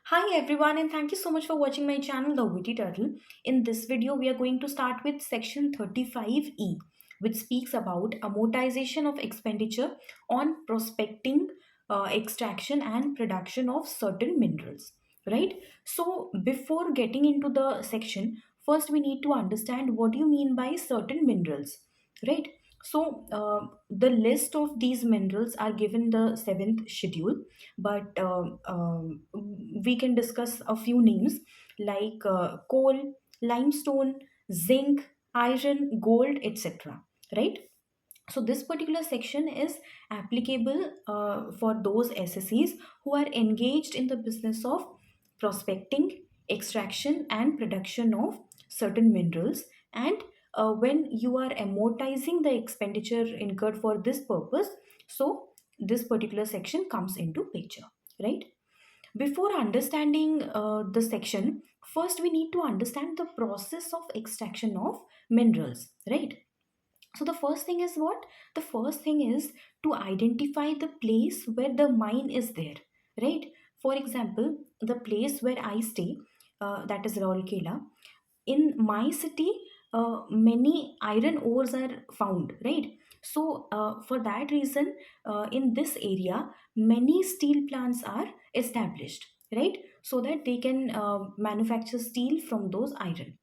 Hi everyone, and thank you so much for watching my channel The Witty Turtle. In this video we are going to start with section 35E, which speaks about amortization of expenditure on prospecting, extraction and production of certain minerals, right? So before getting into the section, first we need to understand what do you mean by certain minerals, right? So the list of these minerals are given the seventh schedule, but we can discuss a few names like coal, limestone, zinc, iron, gold, etc. Right? So this particular section is applicable for those SSEs who are engaged in the business of prospecting, extraction, and production of certain minerals. And when you are amortizing the expenditure incurred for this purpose, so this particular section comes into picture, right? Before understanding the section, first we need to understand the process of extraction of minerals, right? So the first thing is what? The first thing is to identify the place where the mine is there, right? For example, the place where I stay, that is Raulkela. In my city, many iron ores are found, right? So for that reason, in this area, many steel plants are established, right? So that they can manufacture steel from those iron.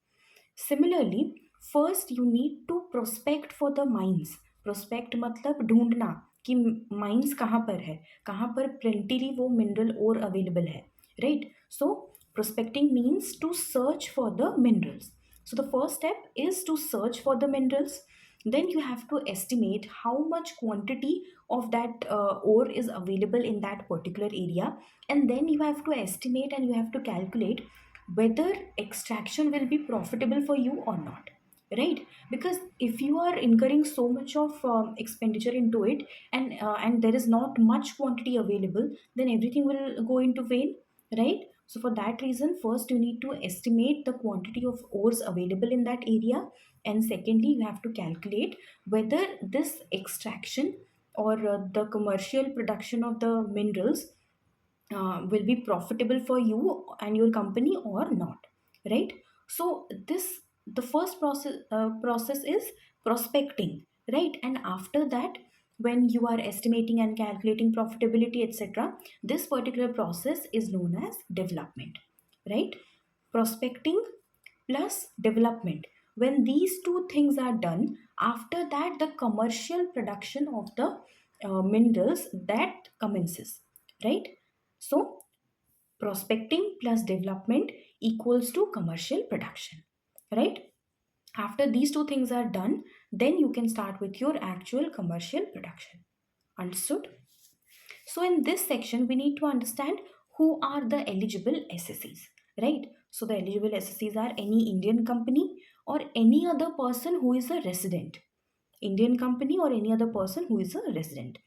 Similarly, first you need to prospect for the mines. Prospect मतलब ढूंढना कि mines कहाँ पर है, कहाँ पर plentily वो mineral और अवेलेबल है, right? So prospecting means to search for the minerals. So the first step is to search for the minerals. Then you have to estimate how much quantity of that ore is available in that particular area, and then you have to estimate and you have to calculate whether extraction will be profitable for you or not, right? Because if you are incurring so much of expenditure into it, and there is not much quantity available, then everything will go into vain, right? So for that reason, first you need to estimate the quantity of ores available in that area, and secondly you have to calculate whether this extraction or the commercial production of the minerals will be profitable for you and your company or not, right? So this, the first process is prospecting, right? And after that, when you are estimating and calculating profitability, etc., this particular process is known as development, right? Prospecting plus development, when these two things are done, after that the commercial production of the minerals that commences, right? So prospecting plus development equals to commercial production, right? After these two things are done, then you can start with your actual commercial production. Understood? So in this section, we need to understand who are the eligible SSEs, right? So the eligible SSEs are any Indian company or any other person who is a resident. Indian company or any other person who is a resident.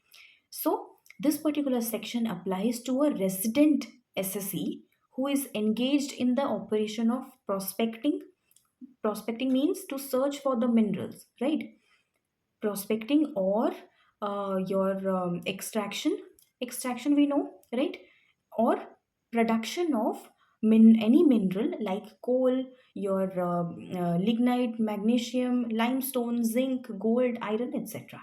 So this particular section applies to a resident SSE who is engaged in the operation of prospecting. Prospecting means to search for the minerals, right? Prospecting or your extraction we know, right? Or production of any mineral like coal, your lignite, magnesium, limestone, zinc, gold, iron, etc.,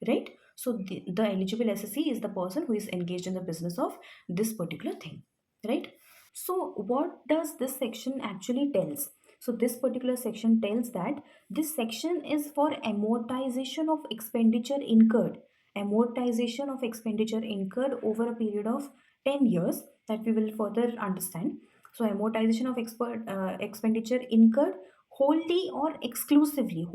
right? So the eligible SSE is the person who is engaged in the business of this particular thing, right? So what does this section actually tells? So this particular section tells that this section is for amortization of expenditure incurred. Amortization of expenditure incurred over a period of 10 years, that we will further understand. So amortization of expenditure incurred wholly and exclusively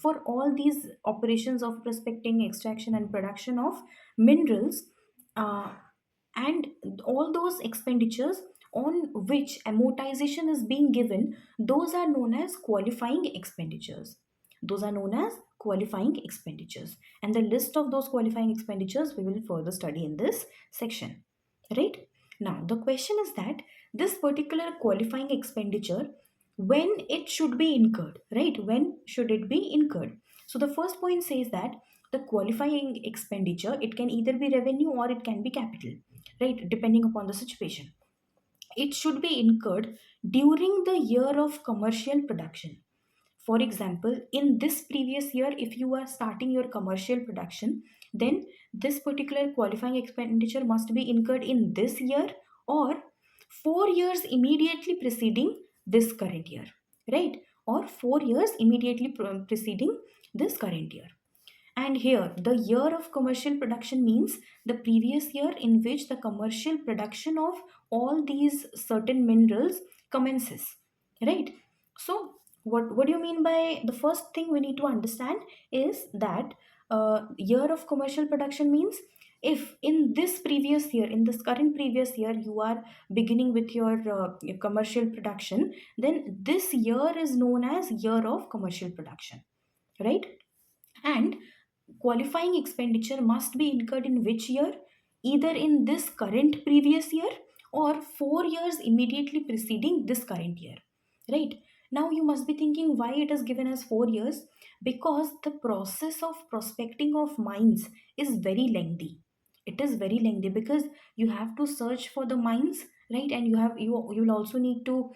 for all these operations of prospecting, extraction and production of minerals, uh, and all those expenditures on which amortization is being given, those are known as qualifying expenditures. Those are known as qualifying expenditures, and the list of those qualifying expenditures we will further study in this section, right? Now the question is that this particular qualifying expenditure, when it should be incurred, right? When should it be incurred? So the first point says that the qualifying expenditure, it can either be revenue or it can be capital, right? Depending upon the situation. It should be incurred during the year of commercial production. For example, in this previous year, if you are starting your commercial production, then this particular qualifying expenditure must be incurred in this year or 4 years immediately preceding this current year, right? Or 4 years immediately preceding this current year. And here, the year of commercial production means the previous year in which the commercial production of all these certain minerals commences, right? So, what do you mean by the first thing we need to understand is that year of commercial production means if in this previous year, in this current previous year, you are beginning with your commercial production, then this year is known as year of commercial production, right? And qualifying expenditure must be incurred in which year? Either in this current previous year or 4 years immediately preceding this current year. Right? Now you must be thinking why it is given as 4 years, because the process of prospecting of mines is very lengthy. It is very lengthy because you have to search for the mines, right? And you will also need to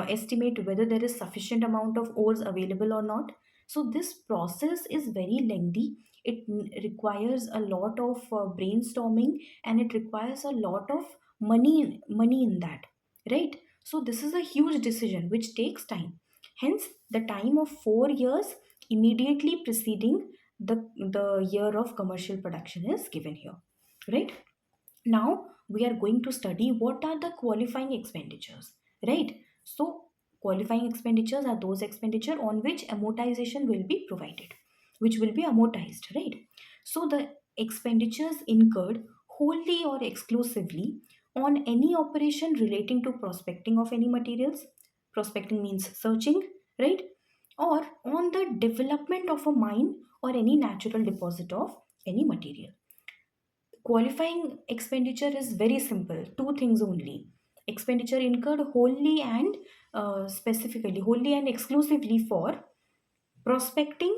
estimate whether there is sufficient amount of ores available or not. So this process is very lengthy. It requires a lot of brainstorming, and it requires a lot of money in that, right? So this is a huge decision which takes time. Hence the time of 4 years immediately preceding the year of commercial production is given here, right? Now we are going to study what are the qualifying expenditures, right? So qualifying expenditures are those expenditure on which amortization will be provided, which will be amortized, right? So the expenditures incurred wholly or exclusively on any operation relating to prospecting of any materials. Prospecting means searching, right? Or on the development of a mine or any natural deposit of any material. Qualifying expenditure is very simple, two things only: expenditure incurred wholly and specifically, wholly and exclusively for prospecting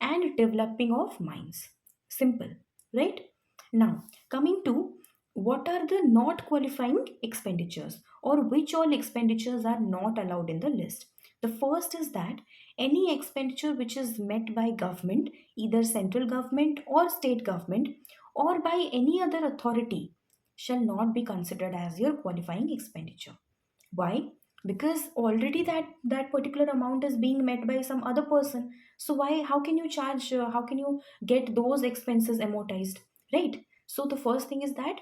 and developing of mines. Simple, right? Now, coming to what are the not qualifying expenditures, or which all expenditures are not allowed in the list. The first is that any expenditure which is met by government, either central government or state government, or by any other authority, shall not be considered as your qualifying expenditure. Why? Because already that particular amount is being met by some other person. So why, how can you charge, how can you get those expenses amortized, right? So the first thing is that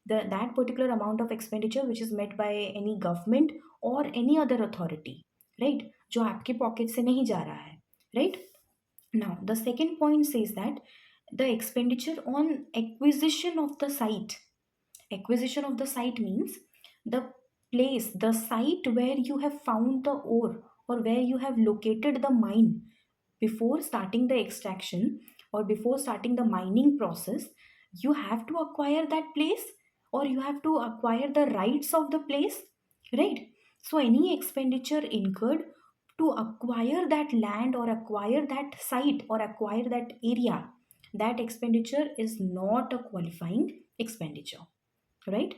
that particular amount of expenditure which is met by any government or any other authority, right, जो आपके pocket से नहीं जा रहा है, right? Now the second point says that the expenditure on acquisition of the site. Acquisition of the site means the place, the site where you have found the ore or where you have located the mine before starting the extraction or before starting the mining process. You have to acquire that place, or you have to acquire the rights of the place, right? So, any expenditure incurred to acquire that land or acquire that site or acquire that area, that expenditure is not a qualifying expenditure, right?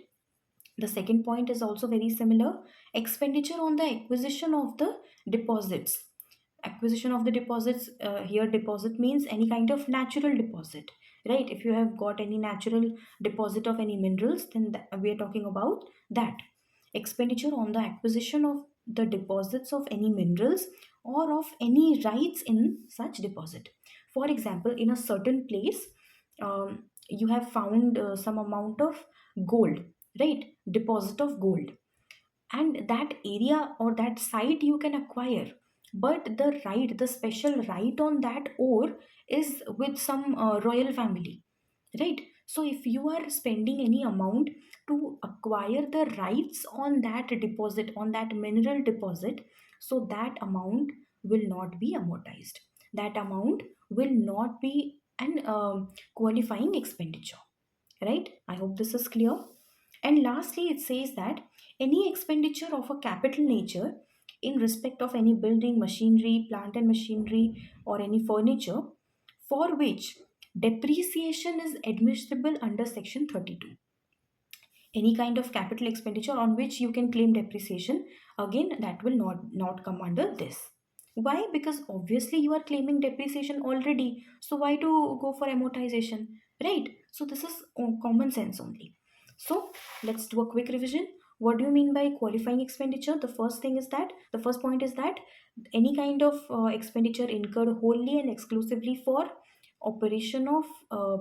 The second point is also very similar: expenditure on the acquisition of the deposits. Acquisition of the deposits, here deposit means any kind of natural deposit, right? If you have got any natural deposit of any minerals, then we are talking about that. Expenditure on the acquisition of the deposits of any minerals or of any rights in such deposit. For example, in a certain place, you have found some amount of gold, right? Deposit of gold, and that area or that site you can acquire, but the right, the special right on that ore is with some royal family, right? So if you are spending any amount to acquire the rights on that deposit, on that mineral deposit, so that amount will not be amortized, that amount will not be an qualifying expenditure, right? I hope this is clear. And lastly, it says that any expenditure of a capital nature in respect of any building, machinery, plant and machinery, or any furniture for which depreciation is admissible under section 32. Any kind of capital expenditure on which you can claim depreciation, again that will not come under this. Why? Because obviously you are claiming depreciation already, so why to go for amortization, right? So this is common sense only. So let's do a quick revision. What do you mean by qualifying expenditure? The first thing is that, the first point is that any kind of expenditure incurred wholly and exclusively for operation of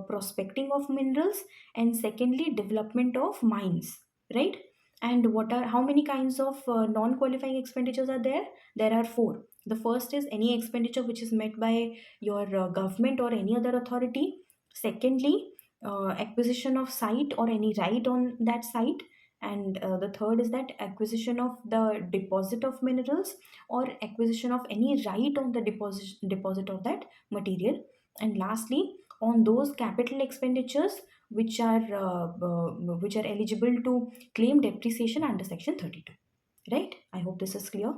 prospecting of minerals, and secondly development of mines, right? And what are, how many kinds of non qualifying expenditures are there? There are four. The first is any expenditure which is met by your government or any other authority. Secondly, acquisition of site or any right on that site. And the third is that acquisition of the deposit of minerals, or acquisition of any right on the deposit of that material. And lastly, on those capital expenditures which are eligible to claim depreciation under section 32, right? I hope this is clear.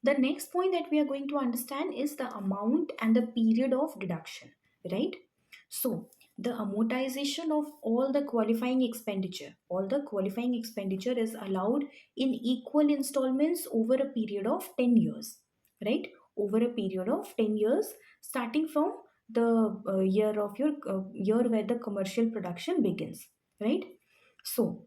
The next point that we are going to understand is the amount and the period of deduction, right? So, the amortization of all the qualifying expenditure is allowed in equal installments over a period of 10 years, right? Over a period of 10 years, starting from the year where the commercial production begins, right? So,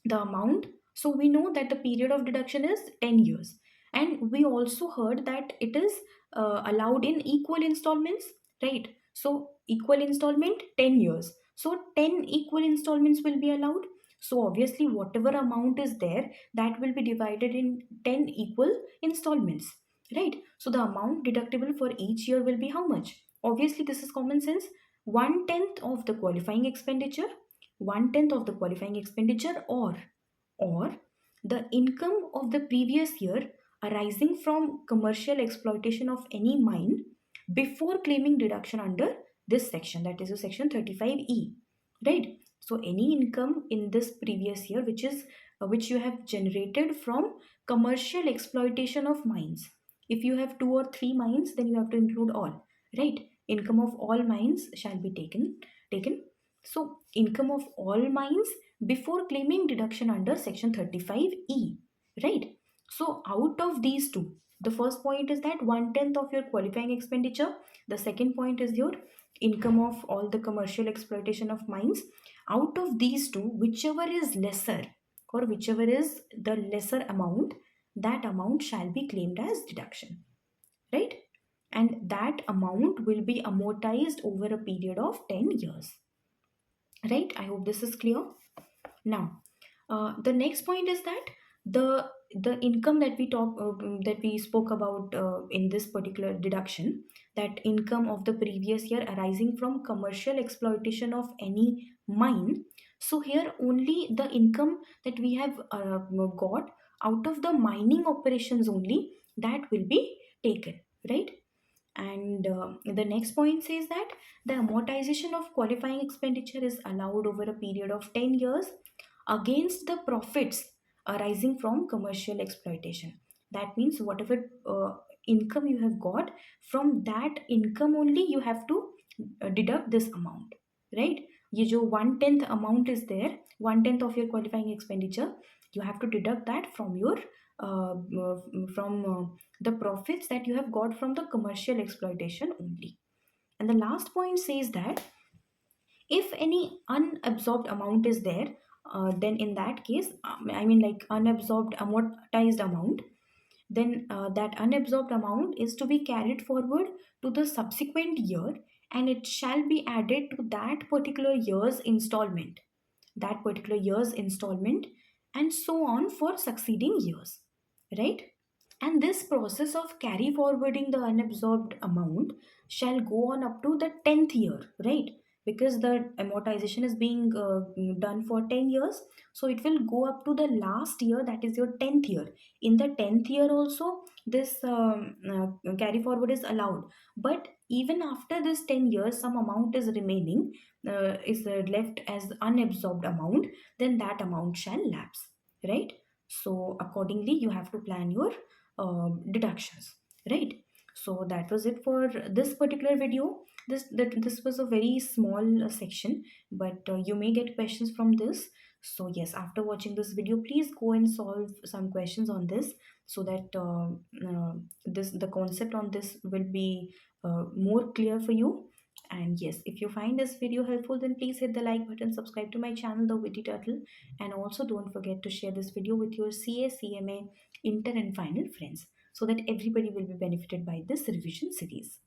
the amount, so we know that the period of deduction is 10 years, and we also heard that it is allowed in equal installments, right? So equal installment 10 years, so 10 equal installments will be allowed. So obviously whatever amount is there, that will be divided in 10 equal installments, right? So the amount deductible for each year will be how much? Obviously this is common sense. One tenth of the qualifying expenditure, one tenth of the qualifying expenditure, or the income of the previous year arising from commercial exploitation of any mine before claiming deduction under this section, that is a section 35E, right? So any income in this previous year which you have generated from commercial exploitation of mines. If you have two or three mines, then you have to include all, right? Income of all mines shall be taken. So income of all mines before claiming deduction under section 35E, right? So out of these two, the first point is that one tenth of your qualifying expenditure, the second point is your income of all the commercial exploitation of mines. Out of these two, whichever is lesser, or whichever is the lesser amount, that amount shall be claimed as deduction, right? And that amount will be amortized over a period of 10 years, right? I hope this is clear. Now, the next point is that the income that we spoke about in this particular deduction, that income of the previous year arising from commercial exploitation of any mine. So here only the income that we have got out of the mining operations only, that will be taken, right? And the next point says that the amortization of qualifying expenditure is allowed over a period of 10 years against the profits arising from commercial exploitation. That means whatever income you have got, from that income only you have to deduct this amount, right? ये जो one tenth amount is there, one tenth of your qualifying expenditure, you have to deduct that from your the profits that you have got from the commercial exploitation only. And the last point says that if any unabsorbed amount is there, then in that case, I mean like unabsorbed amortized amount, then that unabsorbed amount is to be carried forward to the subsequent year, and it shall be added to that particular year's installment, that particular year's installment, and so on for succeeding years, right? And this process of carry forwarding the unabsorbed amount shall go on up to the 10th year, right? Because the amortization is being done for 10 years. So it will go up to the last year, that is your 10th year. In the 10th year also, this carry forward is allowed. But even after this 10 years, some amount is remaining, is left as unabsorbed amount, then that amount shall lapse, right? So accordingly, you have to plan your deductions, right? So that was it for this particular video. This was a very small section, but you may get questions from this. So yes, after watching this video, please go and solve some questions on this, so that this the concept on this will be more clear for you. And yes, if you find this video helpful, then please hit the like button, subscribe to my channel, The Witty Turtle, and also don't forget to share this video with your CA, CMA, inter and final friends, so that everybody will be benefited by this revision series.